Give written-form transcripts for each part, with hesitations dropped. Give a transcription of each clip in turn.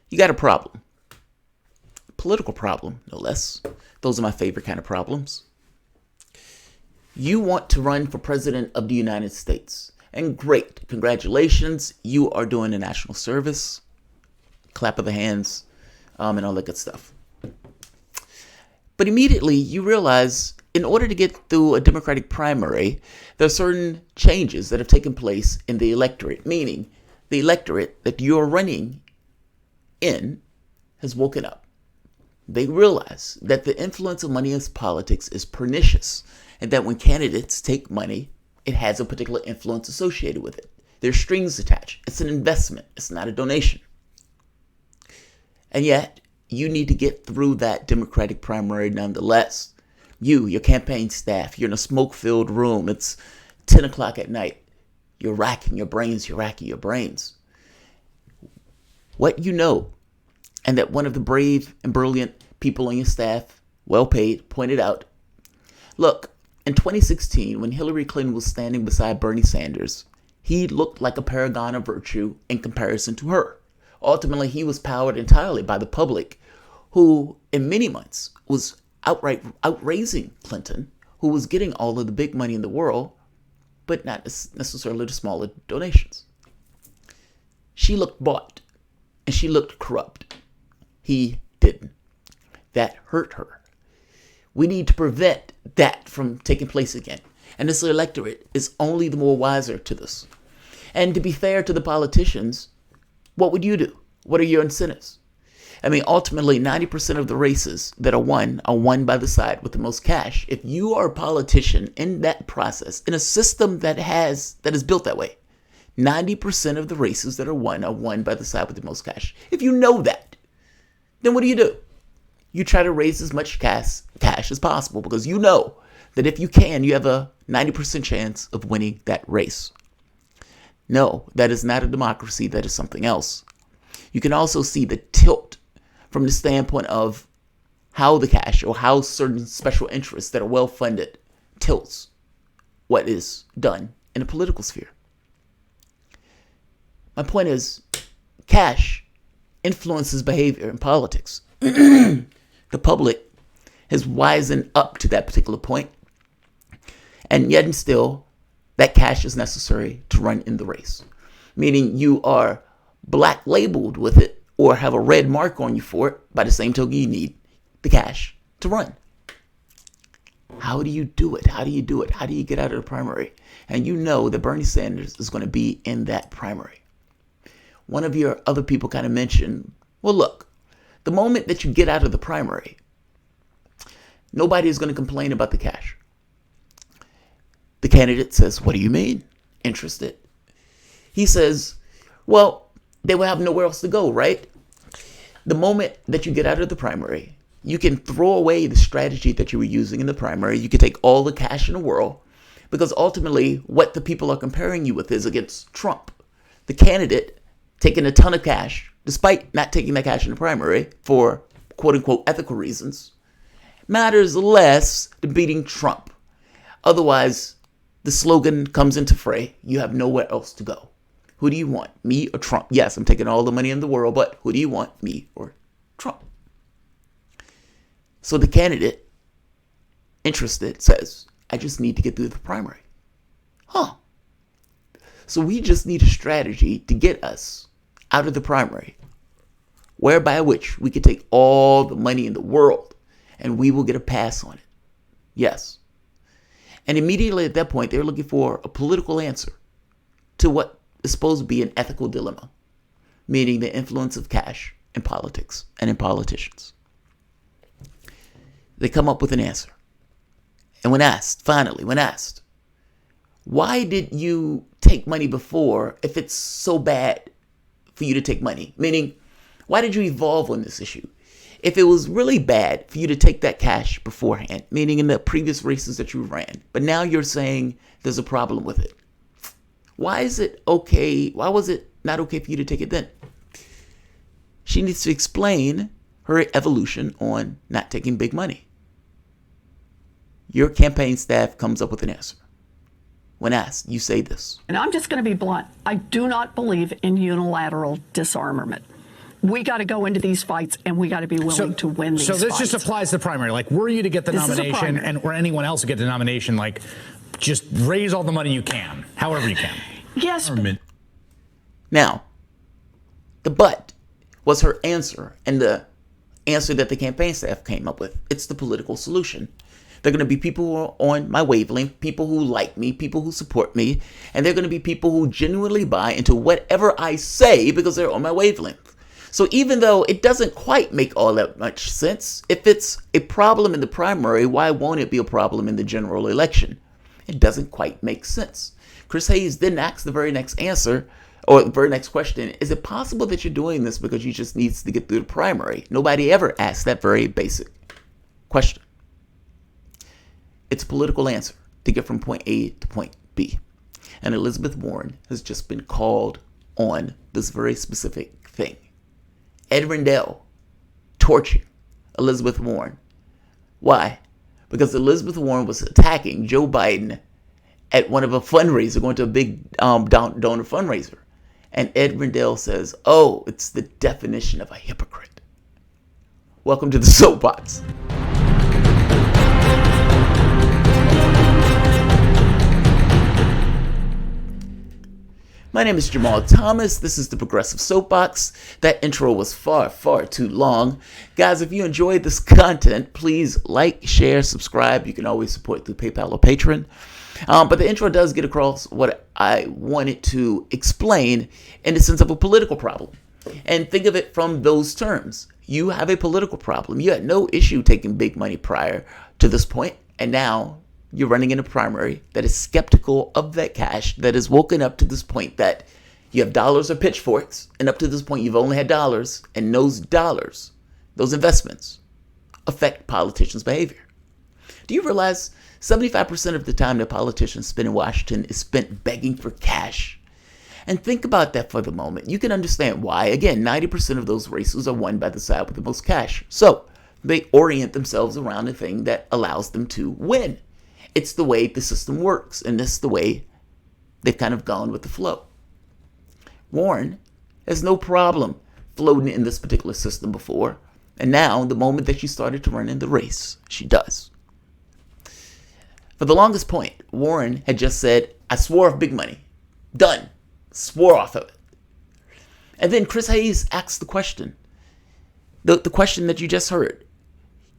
You got a problem. Political problem, no less. Those are my favorite kind of problems. You want to run for president of the United States. And great, congratulations, you are doing a national service. Clap of the hands, and all that good stuff. But immediately you realize in order to get through a Democratic primary, there are certain changes that have taken place in the electorate, meaning the electorate that you're running in has woken up. They realize that the influence of money in politics is pernicious, and that when candidates take money, it has a particular influence associated with it. There's strings attached. It's an investment. It's not a donation. And yet, you need to get through that Democratic primary nonetheless. You, your campaign staff, you're in a smoke-filled room. It's 10 o'clock at night. You're racking your brains. What you know, and that one of the brave and brilliant people on your staff, well paid, pointed out, look, in 2016, when Hillary Clinton was standing beside Bernie Sanders, he looked like a paragon of virtue in comparison to her. Ultimately, he was powered entirely by the public, who in many months was outright outraising Clinton, who was getting all of the big money in the world, but not necessarily the smaller donations. She looked bought, and she looked corrupt. He didn't. That hurt her. We need to prevent that from taking place again. And this electorate is only the more wiser to this. And to be fair to the politicians, what would you do? What are your incentives? I mean, ultimately, 90% of the races that are won by the side with the most cash. If you are a politician in that process, in a system that is built that way, 90% of the races that are won by the side with the most cash. If you know that, then what do? You try to raise as much cash as possible, because you know that if you can, you have a 90% chance of winning that race. No, that is not a democracy. That is something else. You can also see the tilt from the standpoint of how the cash or how certain special interests that are well funded tilts what is done in the political sphere. My point is, cash influences behavior in politics. The public has wisened up to that particular point, and yet and still, that cash is necessary to run in the race. Meaning you are black labeled with it or have a red mark on you for it. By the same token, you need the cash to run. How do you do it? How do you get out of the primary? And you know that Bernie Sanders is going to be in that primary. One of your other people kind of mentioned, well, look, the moment that you get out of the primary, nobody is going to complain about the cash. The candidate says, what do you mean? Interested. He says, well, they will have nowhere else to go, right? The moment that you get out of the primary, you can throw away the strategy that you were using in the primary. You can take all the cash in the world, because ultimately what the people are comparing you with is against Trump, the candidate taking a ton of cash, despite not taking that cash in the primary for quote unquote ethical reasons, matters less than beating Trump. Otherwise, the slogan comes into fray. You have nowhere else to go. Who do you want? Me or Trump? Yes, I'm taking all the money in the world, but who do you want? Me or Trump? So the candidate interested says, I just need to get through the primary. So we just need a strategy to get us out of the primary, whereby which we could take all the money in the world and we will get a pass on it. Yes. And immediately at that point, they're looking for a political answer to what is supposed to be an ethical dilemma, meaning the influence of cash in politics and in politicians. They come up with an answer. And when asked, why did you take money before if it's so bad for you to take money? Meaning, why did you evolve on this issue? If it was really bad for you to take that cash beforehand, meaning in the previous races that you ran, but now you're saying there's a problem with it, why is it okay? Why was it not okay for you to take it then? She needs to explain her evolution on not taking big money. Your campaign staff comes up with an answer. When asked, you say this. And I'm just going to be blunt. I do not believe in unilateral disarmament. We got to go into these fights, and we got to be willing to win these fights. So this just applies to the primary. Like, were you to get the nomination, or anyone else to get the nomination, like, just raise all the money you can, however you can. Yes. Now, the but was her answer, and the answer that the campaign staff came up with. It's the political solution. They're going to be people who are on my wavelength, people who like me, people who support me, and they're going to be people who genuinely buy into whatever I say because they're on my wavelength. So even though it doesn't quite make all that much sense, if it's a problem in the primary, why won't it be a problem in the general election? It doesn't quite make sense. Chris Hayes then asks the very next answer, or the very next question, is it possible that you're doing this because you just need to get through the primary? Nobody ever asks that very basic question. It's a political answer to get from point A to point B. And Elizabeth Warren has just been called on this very specific thing. Ed Rendell torching Elizabeth Warren. Why? Because Elizabeth Warren was attacking Joe Biden at one of a fundraiser, going to a big donor fundraiser. And Ed Rendell says, oh, it's the definition of a hypocrite. Welcome to the Soapbox. My name is Jamarl Thomas. This is the Progressive Soapbox. That intro was far, far too long. Guys, if you enjoyed this content, please like, share, subscribe. You can always support through PayPal or Patreon. But the intro does get across what I wanted to explain in the sense of a political problem. And think of it from those terms. You have a political problem. You had no issue taking big money prior to this point, and now you're running in a primary that is skeptical of that cash, that is woken up to this point that you have dollars or pitchforks, and up to this point you've only had dollars, and those dollars, those investments, affect politicians' behavior. Do you realize 75% of the time that politicians spend in Washington is spent begging for cash? And think about that for the moment. You can understand why. Again, 90% of those races are won by the side with the most cash. So they orient themselves around a thing that allows them to win. It's the way the system works, and this is the way they've kind of gone with the flow. Warren has no problem floating in this particular system before, and now, the moment that she started to run in the race, she does. For the longest point, Warren had just said, I swore off big money. Done. Swore off of it. And then Chris Hayes asks the question. The question that you just heard.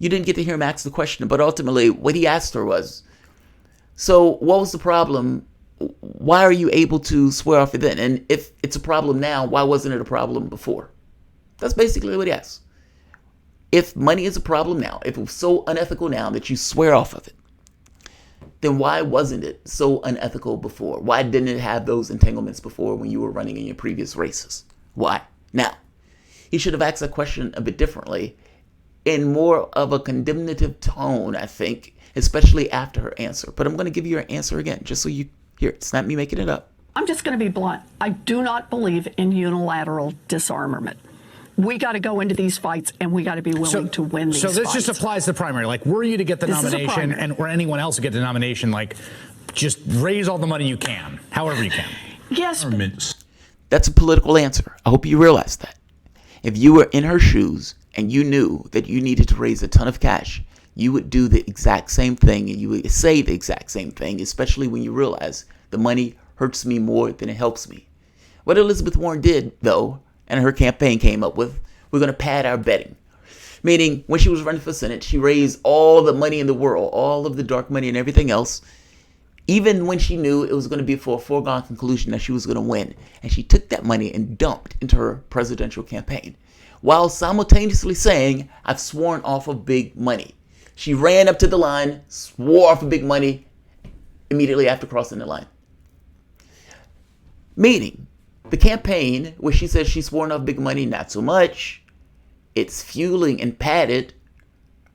You didn't get to hear him ask the question, but ultimately what he asked her was, so what was the problem? Why are you able to swear off it then? And if it's a problem now, why wasn't it a problem before? That's basically what he asked. If money is a problem now, if it was so unethical now that you swear off of it, then why wasn't it so unethical before? Why didn't it have those entanglements before when you were running in your previous races? Why? Now, he should have asked that question a bit differently, in more of a condemnative tone, I think, especially after her answer. But I'm going to give you her answer again, just so you hear it. It's not me making it up. I'm just going to be blunt. I do not believe in unilateral disarmament. We got to go into these fights, and we got to be willing to win these fights. So this just applies to the primary. Like, were you to get the nomination, or anyone else to get the nomination, like, just raise all the money you can, however you can. Yes. That's a political answer. I hope you realize that. If you were in her shoes and you knew that you needed to raise a ton of cash, you would do the exact same thing, and you would say the exact same thing, especially when you realize the money hurts me more than it helps me. What Elizabeth Warren did, though, and her campaign came up with, we're going to pad our betting. Meaning, when she was running for Senate, she raised all the money in the world, all of the dark money and everything else, even when she knew it was going to be for a foregone conclusion that she was going to win. And she took that money and dumped into her presidential campaign, while simultaneously saying, I've sworn off of big money. She ran up to the line, swore off of big money immediately after crossing the line. Meaning, the campaign where she says she's sworn off big money, not so much. It's fueling and padded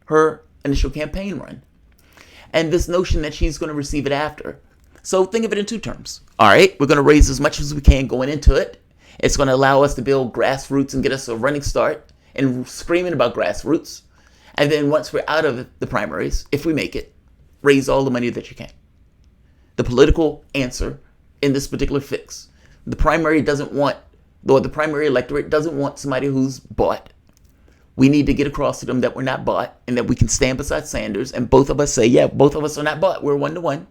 her initial campaign run. And this notion that she's going to receive it after. So think of it in two terms. All right, we're going to raise as much as we can going into it. It's going to allow us to build grassroots and get us a running start and screaming about grassroots. And then once we're out of the primaries, if we make it, raise all the money that you can. The political answer in this particular fix. The primary doesn't want Though the primary electorate doesn't want somebody who's bought. We need to get across to them that we're not bought and that we can stand beside Sanders. And both of us say, yeah, both of us are not bought. We're 1-to-1.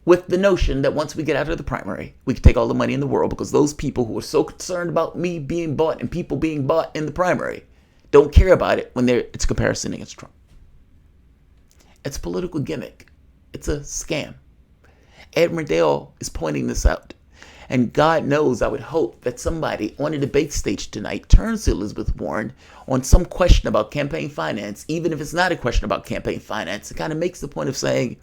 With the notion that once we get out of the primary, we can take all the money in the world, because those people who are so concerned about me being bought and people being bought in the primary don't care about it when it's a comparison against Trump. It's a political gimmick. It's a scam. Ed Rendell is pointing this out. And God knows, I would hope that somebody on a debate stage tonight turns to Elizabeth Warren on some question about campaign finance, even if it's not a question about campaign finance. It kind of makes the point of saying,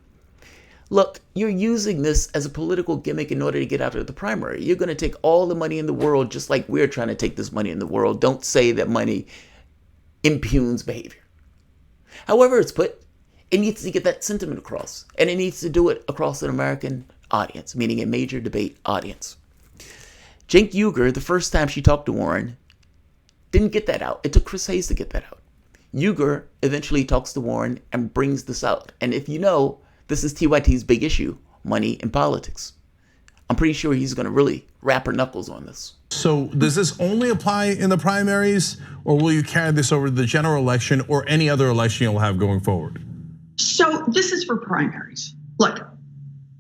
look, you're using this as a political gimmick in order to get out of the primary. You're going to take all the money in the world, just like we're trying to take this money in the world. Don't say that money impugns behavior. However it's put, it needs to get that sentiment across. And it needs to do it across an American audience, meaning a major debate audience. Cenk Uygur, the first time she talked to Warren, didn't get that out. It took Chris Hayes to get that out. Uygur eventually talks to Warren and brings this out. And if you know, this is TYT's big issue, money in politics. I'm pretty sure he's going to really wrap her knuckles on this. So does this only apply in the primaries, or will you carry this over to the general election or any other election you'll have going forward? So this is for primaries. Look,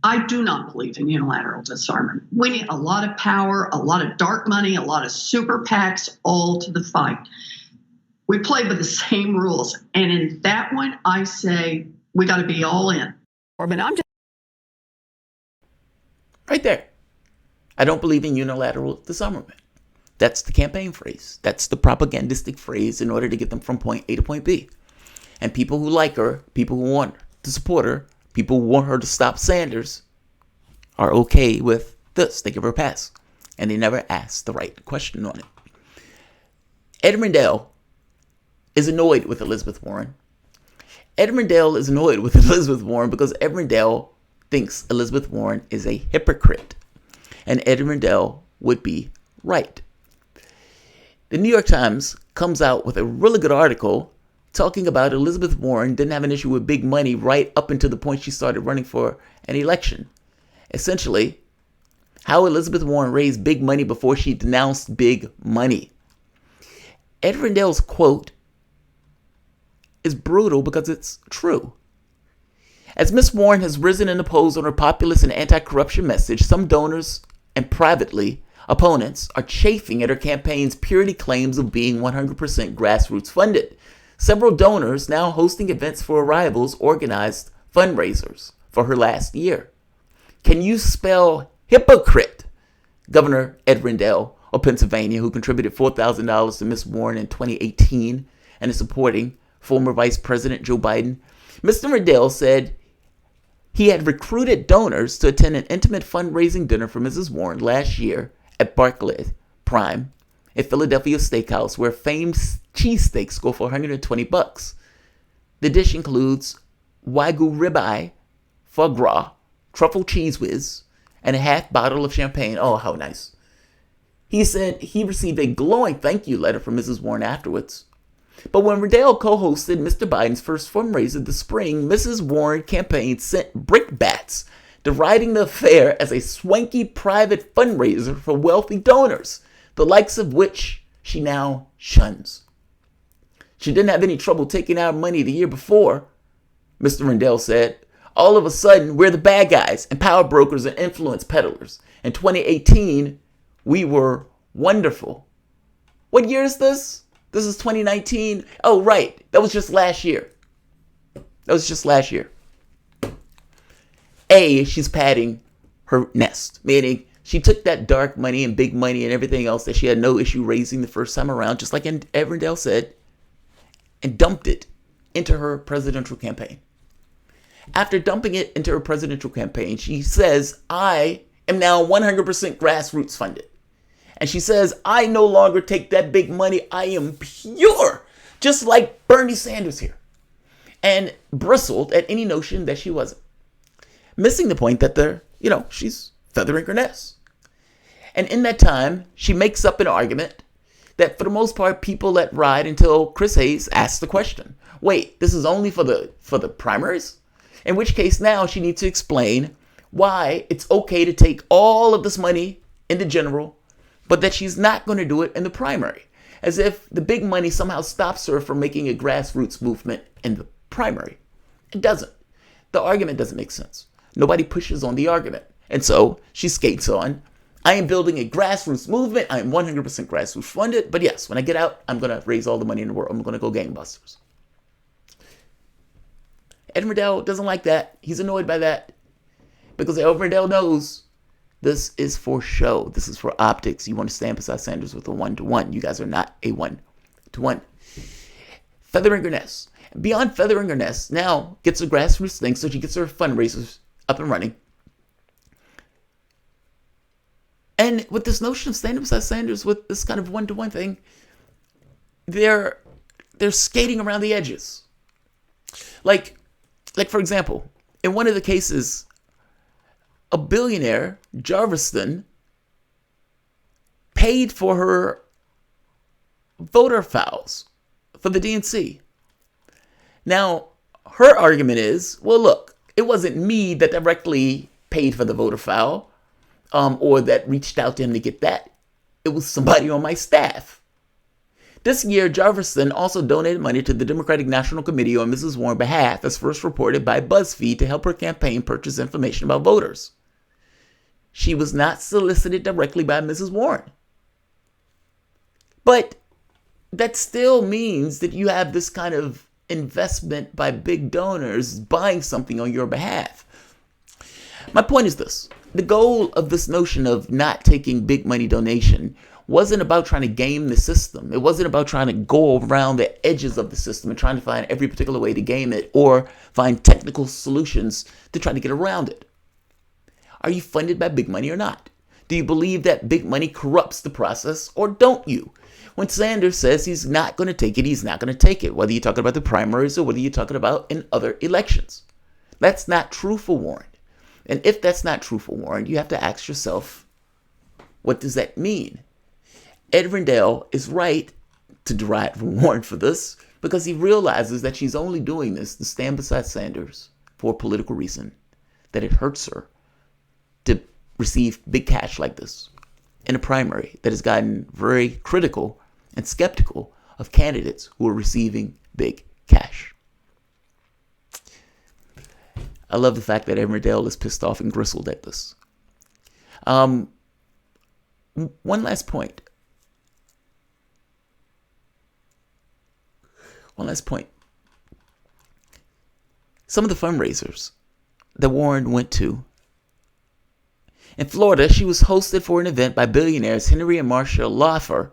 I do not believe in unilateral disarmament. We need a lot of power, a lot of dark money, a lot of super PACs, all to the fight. We play by the same rules. And in that one, I say we got to be all in. Right there. I don't believe in unilateral disarmament. That's the campaign phrase. That's the propagandistic phrase in order to get them from point A to point B. And people who like her, people who want to support her, people who want her to stop Sanders are okay with this. They give her a pass. And they never ask the right question on it. Ed Rendell is annoyed with Elizabeth Warren. Ed Rendell is annoyed with Elizabeth Warren because Ed Rendell thinks Elizabeth Warren is a hypocrite. And Ed Rendell would be right. The New York Times comes out with a really good article talking about Elizabeth Warren didn't have an issue with big money right up until the point she started running for an election. Essentially, how Elizabeth Warren raised big money before she denounced big money. Ed Rendell's quote is brutal because it's true. As Miss Warren has risen in the polls on her populist and anti-corruption message, some donors and privately opponents are chafing at her campaign's purity claims of being 100% grassroots funded. Several donors now hosting events for arrivals organized fundraisers for her last year. Can you spell hypocrite? Governor Ed Rendell of Pennsylvania, who contributed $4,000 to Miss Warren in 2018 and is supporting former Vice President Joe Biden. Mr. Rendell said he had recruited donors to attend an intimate fundraising dinner for Mrs. Warren last year at Barclays Prime, a Philadelphia steakhouse where famed cheesesteaks go for $120. The dish includes Wagyu ribeye, foie gras, truffle cheese whiz, and a half bottle of champagne. Oh, how nice. He said he received a glowing thank you letter from Mrs. Warren afterwards. But when Rendell co-hosted Mr. Biden's first fundraiser this spring, Mrs. Warren campaign sent brickbats deriding the affair as a swanky private fundraiser for wealthy donors, the likes of which she now shuns. She didn't have any trouble taking out money the year before, Mr. Rendell said. All of a sudden, we're the bad guys and power brokers and influence peddlers. In 2018, we were wonderful. What year is this? This is 2019. Oh, right. That was just last year. She's padding her nest, meaning she took that dark money and big money and everything else that she had no issue raising the first time around, just like Ed Rendell said, and dumped it into her presidential campaign. After dumping it into her presidential campaign, she says, I am now 100% grassroots funded. And she says, I no longer take that big money. I am pure, just like Bernie Sanders here. And bristled at any notion that she wasn't. Missing the point that she's feathering her nest. And in that time, she makes up an argument that for the most part, people let ride until Chris Hayes asks the question. Wait, this is only for the primaries? In which case now she needs to explain why it's okay to take all of this money in the general, but that she's not going to do it in the primary, as if the big money somehow stops her from making a grassroots movement in the primary. It doesn't. The argument doesn't make sense. Nobody pushes on the argument. And so she skates on. I am building a grassroots movement. I am 100% grassroots funded. But yes, when I get out, I'm going to raise all the money in the world. I'm going to go gangbusters. Ed Rendell doesn't like that. He's annoyed by that. Because Ed Rendell knows this is for show. This is for optics. You want to stand beside Sanders with a 1-to-1. You guys are not a 1-to-1. Feathering her nest. Beyond feathering her nest, now gets a grassroots thing, so she gets her fundraisers up and running. And with this notion of standing beside Sanders with this kind of 1-to-1 thing, they're skating around the edges. Like for example, in one of the cases, a billionaire, Jarviston, paid for her voter files for the DNC. Now, her argument is, well, look, it wasn't me that directly paid for the voter file or that reached out to him to get that. It was somebody on my staff. This year, Jarviston also donated money to the Democratic National Committee on Mrs. Warren's behalf, as first reported by BuzzFeed, to help her campaign purchase information about voters. She was not solicited directly by Mrs. Warren. But that still means that you have this kind of investment by big donors buying something on your behalf. My point is this. The goal of this notion of not taking big money donation wasn't about trying to game the system. It wasn't about trying to go around the edges of the system and trying to find every particular way to game it or find technical solutions to try to get around it. Are you funded by big money or not? Do you believe that big money corrupts the process, or don't you? When Sanders says he's not going to take it, he's not going to take it, whether you're talking about the primaries or whether you're talking about in other elections. That's not true for Warren. And if that's not true for Warren, you have to ask yourself, what does that mean? Ed Rendell is right to deride from Warren for this because he realizes that she's only doing this to stand beside Sanders for a political reason, that it hurts her to receive big cash like this in a primary that has gotten very critical and skeptical of candidates who are receiving big cash. I love the fact that Ed Rendell is pissed off and gristled at this. One last point. Some of the fundraisers that Warren went to. In Florida, she was hosted for an event by billionaires Henry and Marcia Laffer.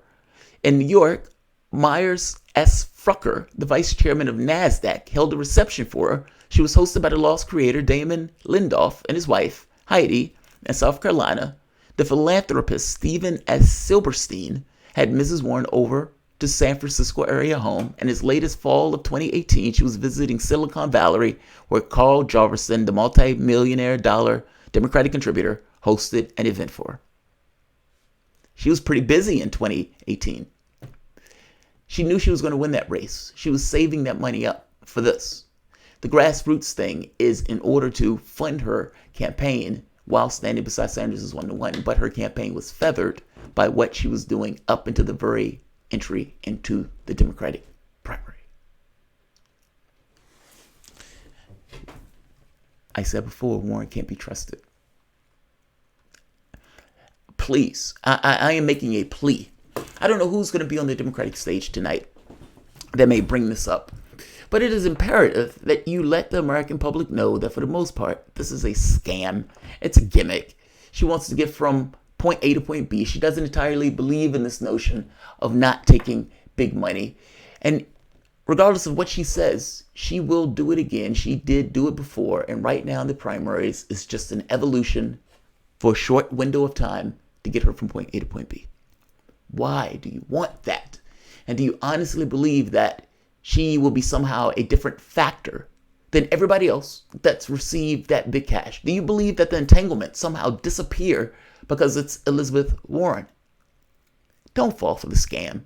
In New York, Myers S. Frucker, the vice chairman of NASDAQ, held a reception for her. She was hosted by the Lost creator Damon Lindelof and his wife, Heidi. In South Carolina, the philanthropist Stephen S. Silberstein had Mrs. Warren over to San Francisco area home, and his latest fall of 2018, she was visiting Silicon Valley, where Carl Jarviston, the multi-millionaire dollar Democratic contributor, hosted an event for her. She was pretty busy in 2018. She knew she was going to win that race. She was saving that money up for this. The grassroots thing is in order to fund her campaign while standing beside Sanders' 1-to-1, but her campaign was feathered by what she was doing up into the very entry into the Democratic primary. I said before, Warren can't be trusted. Please, I am making a plea. I don't know who's going to be on the Democratic stage tonight that may bring this up, but it is imperative that you let the American public know that for the most part, this is a scam. It's a gimmick. She wants to get from point A to point B. She doesn't entirely believe in this notion of not taking big money. And regardless of what she says, she will do it again. She did do it before. And right now in the primaries, it's just an evolution for a short window of time to get her from point A to point B. Why do you want that? And do you honestly believe that she will be somehow a different factor than everybody else that's received that big cash? Do you believe that the entanglements somehow disappear because it's Elizabeth Warren? Don't fall for the scam.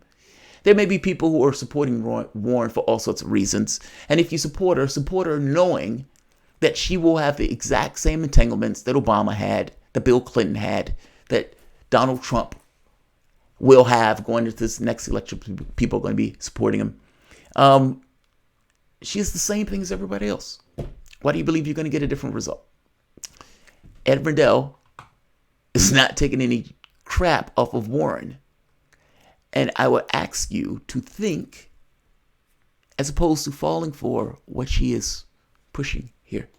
There may be people who are supporting Warren for all sorts of reasons. And if you support her knowing that she will have the exact same entanglements that Obama had, that Bill Clinton had, that Donald Trump will have going into this next election. People are going to be supporting him. She's the same thing as everybody else. Why do you believe you're going to get a different result? Ed Rendell is not taking any crap off of Warren. And I would ask you to think as opposed to falling for what she is pushing here.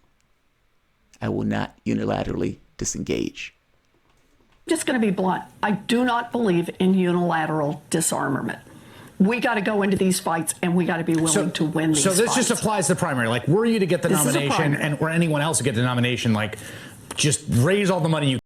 I will not unilaterally disengage. Just going to be blunt. I do not believe in unilateral disarmament. We got to go into these fights, and we got to be willing to win these fights. So this just applies to the primary. Like, were you to get the nomination, or anyone else to get the nomination, like, just raise all the money you